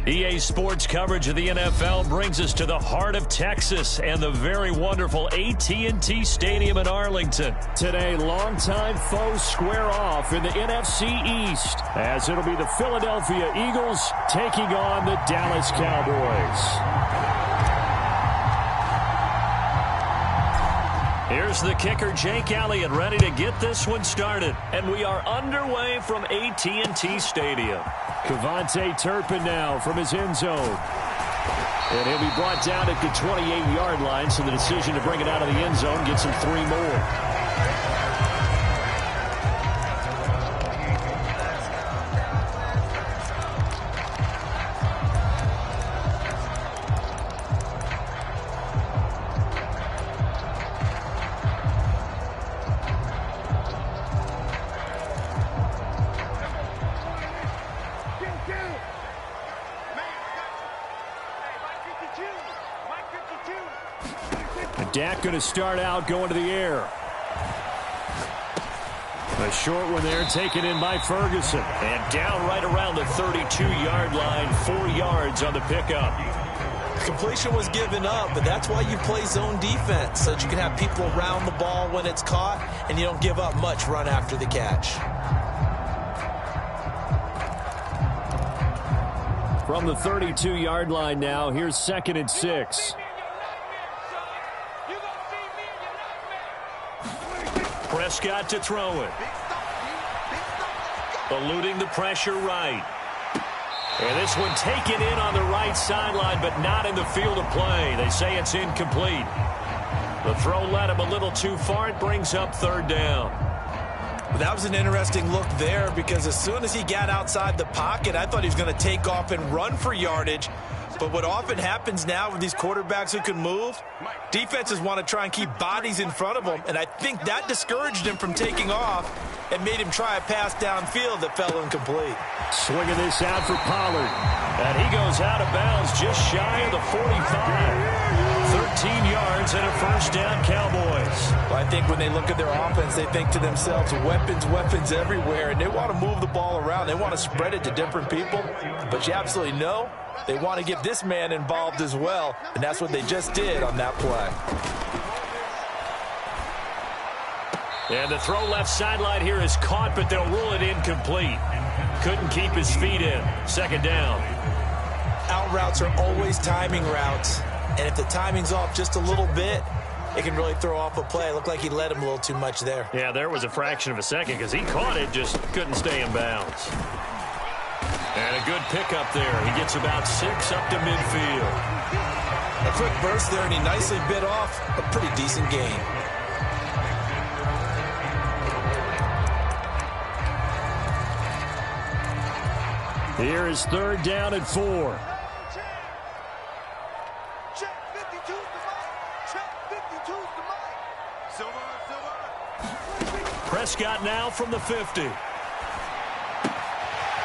EA Sports coverage of the NFL brings us to the heart of Texas and the very wonderful AT&T Stadium in Arlington. Today, longtime foes square off in the NFC East as it'll be the Philadelphia Eagles taking on the Dallas Cowboys. Here's the kicker, Jake Elliott, ready to get this one started. And we are underway from AT&T Stadium. Kevontae Turpin now from his end zone. And he'll be brought down at the 28-yard line, so the decision to bring it out of the end zone gets him 3 more. Dak going to start out going to the air. A short one there taken in by Ferguson. And down right around the 32-yard line, 4 yards on the pickup. Completion was given up, but that's why you play zone defense, so that you can have people around the ball when it's caught, and you don't give up much run after the catch. From the 32-yard line now, here's 2nd and 6. Prescott to throw it. Eluding the pressure right. And this one taken in on the right sideline, but not in the field of play. They say it's incomplete. The throw led him a little too far. It brings up 3rd down. That was an interesting look there, because as soon as he got outside the pocket, I thought he was going to take off and run for yardage. But what often happens now with these quarterbacks who can move, defenses want to try and keep bodies in front of them, and I think that discouraged him from taking off and made him try a pass downfield that fell incomplete. Swinging this out for Pollard, and he goes out of bounds just shy of the 45. 13 yards and a 1st down, Cowboys. Well, I think when they look at their offense, they think to themselves, weapons, weapons everywhere, and they want to move the ball around. They want to spread it to different people, but you absolutely know they want to get this man involved as well, and that's what they just did on that play. And the throw left sideline here is caught, but they'll rule it incomplete. Couldn't keep his feet in. 2nd down. Out routes are always timing routes, and if the timing's off just a little bit, it can really throw off a play. It looked like he let him a little too much there. Yeah, there was a fraction of a second because he caught it, just couldn't stay in bounds. And a good pickup there. He gets about 6 up to midfield. A quick burst there, and he nicely bit off a pretty decent gain. Here is 3rd down and 4. Prescott now from the 50.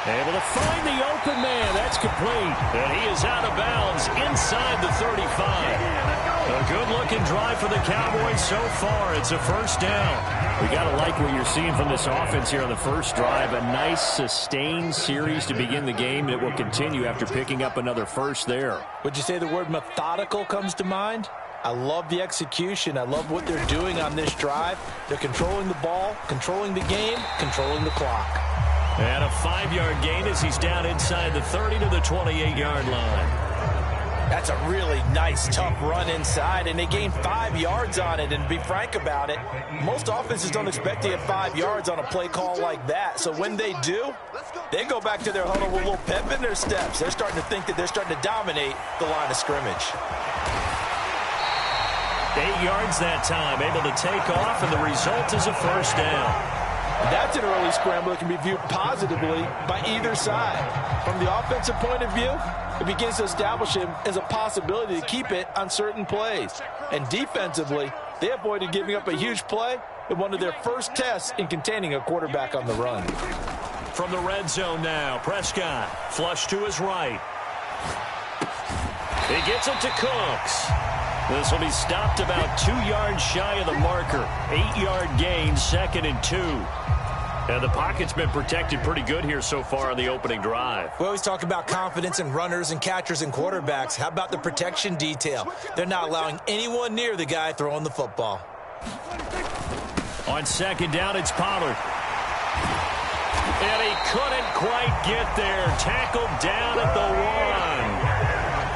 Able to find the open man. That's complete. And he is out of bounds inside the 35. A good-looking drive for the Cowboys so far. It's a 1st down. We got to like what you're seeing from this offense here on the first drive. A nice, sustained series to begin the game that will continue after picking up another 1st there. Would you say the word methodical comes to mind? I love the execution. I love what they're doing on this drive. They're controlling the ball, controlling the game, controlling the clock. And a 5-yard gain as he's down inside the 30 to the 28-yard line. That's a really nice, tough run inside, and they gained 5 yards on it. And to be frank about it, most offenses don't expect to get 5 yards on a play call like that. So when they do, they go back to their huddle with a little pep in their steps. They're starting to think that they're starting to dominate the line of scrimmage. 8 yards that time, able to take off, and the result is a 1st down. That's an early scramble that can be viewed positively by either side. From the offensive point of view, it begins to establish him as a possibility to keep it on certain plays. And defensively, they avoided giving up a huge play in one of their first tests in containing a quarterback on the run. From the red zone now, Prescott flush to his right. He gets it to Cooks. This will be stopped about 2 yards shy of the marker. 8-yard gain, 2nd and 2. And the pocket's been protected pretty good here so far on the opening drive. We always talk about confidence in runners and catchers and quarterbacks. How about the protection detail? They're not allowing anyone near the guy throwing the football. On second down, it's Pollard. And he couldn't quite get there. Tackled down at the 1.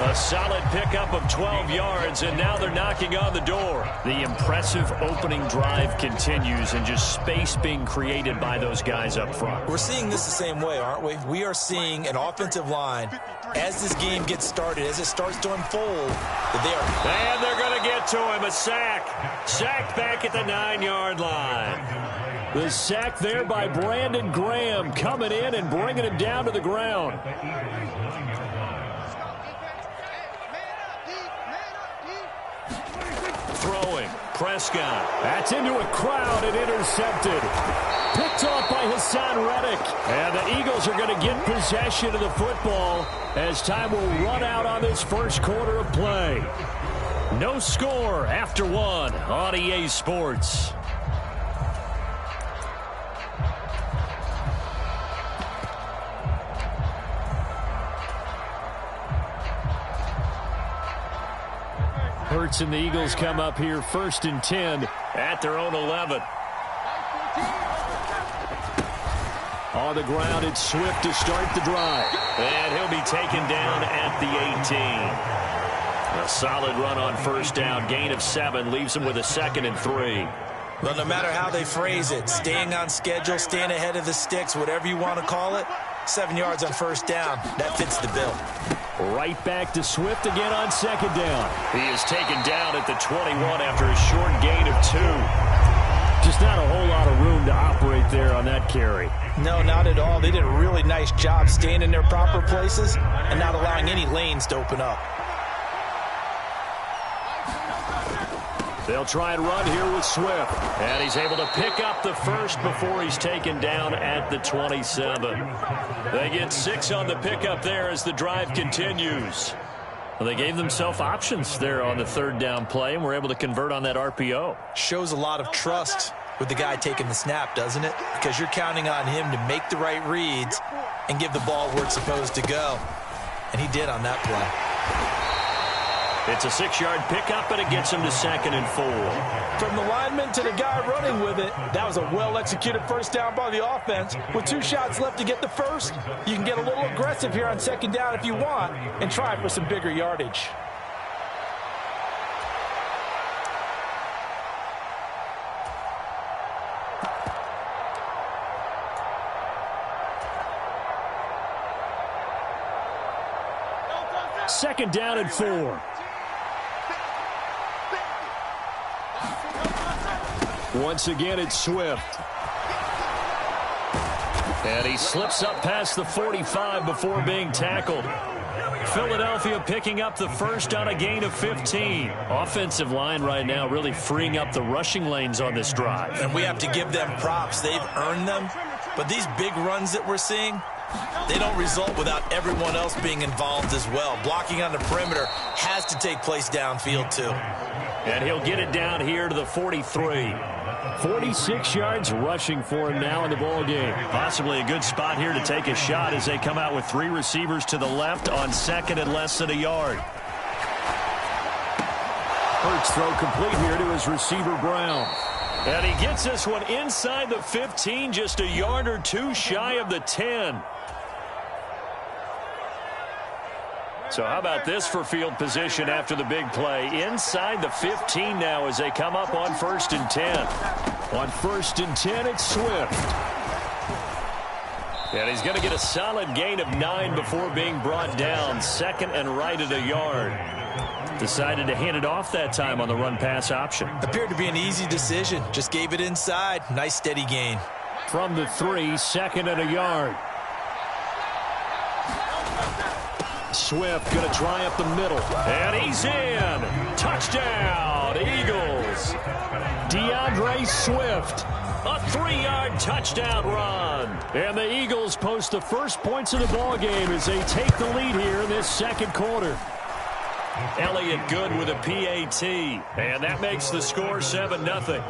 A solid pickup of 12 yards, and now they're knocking on the door. The impressive opening drive continues, and just space being created by those guys up front. We're seeing this the same way, aren't we? We are seeing an offensive line, as this game gets started, as it starts to unfold, that they are... And they're going to get to him. A sack. Sacked back at the 9-yard line. The sack there by Brandon Graham, coming in and bringing him down to the ground. Throwing, Prescott. That's into a crowd and intercepted. Picked off by Hassan Reddick. And the Eagles are going to get possession of the football as time will run out on this first quarter of play. No score after 1 on EA Sports. Hurts and the Eagles come up here 1st and 10 at their own 11. On the ground, it's Swift to start the drive. And he'll be taken down at the 18. A solid run on first down. Gain of 7 leaves him with a 2nd and 3. Well, no matter how they phrase it, staying on schedule, staying ahead of the sticks, whatever you want to call it, 7 yards on first down. That fits the bill. Right back to Swift again on second down. He is taken down at the 21 after a short gain of 2. Just not a whole lot of room to operate there on that carry. No, not at all. They did a really nice job staying in their proper places and not allowing any lanes to open up. They'll try and run here with Swift. And he's able to pick up the first before he's taken down at the 27. They get 6 on the pickup there as the drive continues. Well, they gave themselves options there on the 3rd down play and were able to convert on that RPO. Shows a lot of trust with the guy taking the snap, doesn't it? Because you're counting on him to make the right reads and give the ball where it's supposed to go. And he did on that play. It's a 6-yard pickup, and it gets him to 2nd and 4. From the lineman to the guy running with it, that was a well-executed first down by the offense. With 2 shots left to get the first, you can get a little aggressive here on second down if you want and try for some bigger yardage. Second down and 4. Once again, it's Swift. And he slips up past the 45 before being tackled. Philadelphia picking up the first on a gain of 15. Offensive line right now really freeing up the rushing lanes on this drive. And we have to give them props. They've earned them. But these big runs that we're seeing, they don't result without everyone else being involved as well. Blocking on the perimeter has to take place downfield too. And he'll get it down here to the 43. 46 yards rushing for him now in the ball game. Possibly a good spot here to take a shot as they come out with 3 receivers to the left on 2nd and less than a yard. Hurts throw complete here to his receiver Brown. And he gets this one inside the 15, just a yard or 2 shy of the 10. So how about this for field position after the big play? Inside the 15 now as they come up on 1st and 10. On 1st and 10, it's Swift. And he's going to get a solid gain of 9 before being brought down. 2nd and right at a yard. Decided to hand it off that time on the run-pass option. Appeared to be an easy decision. Just gave it inside. Nice steady gain. From the 3, 2nd and a yard. Swift going to try up the middle. And he's in. Touchdown, Eagles. DeAndre Swift. A 3-yard touchdown run. And the Eagles post the first points of the ball game as they take the lead here in this second quarter. Elliott good with a PAT. And that makes the score 7-0.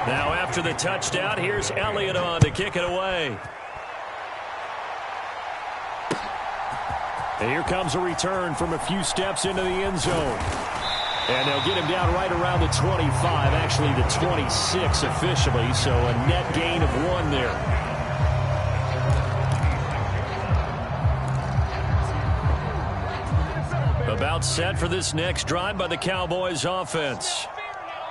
Now after the touchdown, here's Elliott on to kick it away. And here comes a return from a few steps into the end zone. And they'll get him down right around the 25, actually the 26 officially, so a net gain of 1 there. About set for this next drive by the Cowboys offense.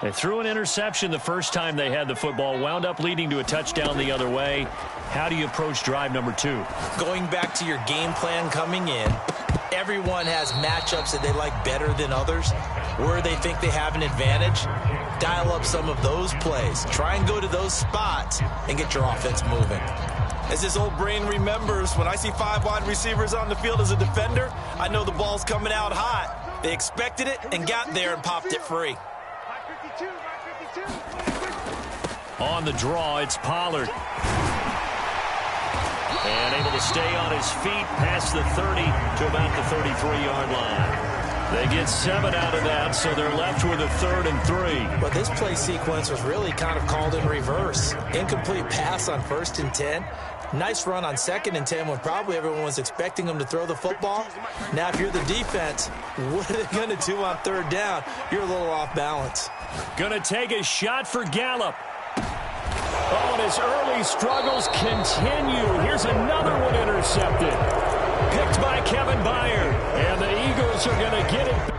They threw an interception the first time they had the football, wound up leading to a touchdown the other way. How do you approach drive number 2? Going back to your game plan coming in, everyone has matchups that they like better than others, where they think they have an advantage. Dial up some of those plays. Try and go to those spots and get your offense moving. As this old brain remembers, when I see 5 wide receivers on the field as a defender, I know the ball's coming out hot. They expected it and got there and popped it free. On the draw, it's Pollard. And able to stay on his feet past the 30 to about the 33-yard line. They get 7 out of that, so they're left with a 3rd and 3. But this play sequence was really kind of called in reverse. Incomplete pass on 1st and 10. Nice run on 2nd and 10 when probably everyone was expecting them to throw the football. Now, if you're the defense, what are they going to do on 3rd down? You're a little off balance. Going to take a shot for Gallup. Oh, and his early struggles continue. Here's another one intercepted. Picked by Kevin Byard. And the Eagles are going to get it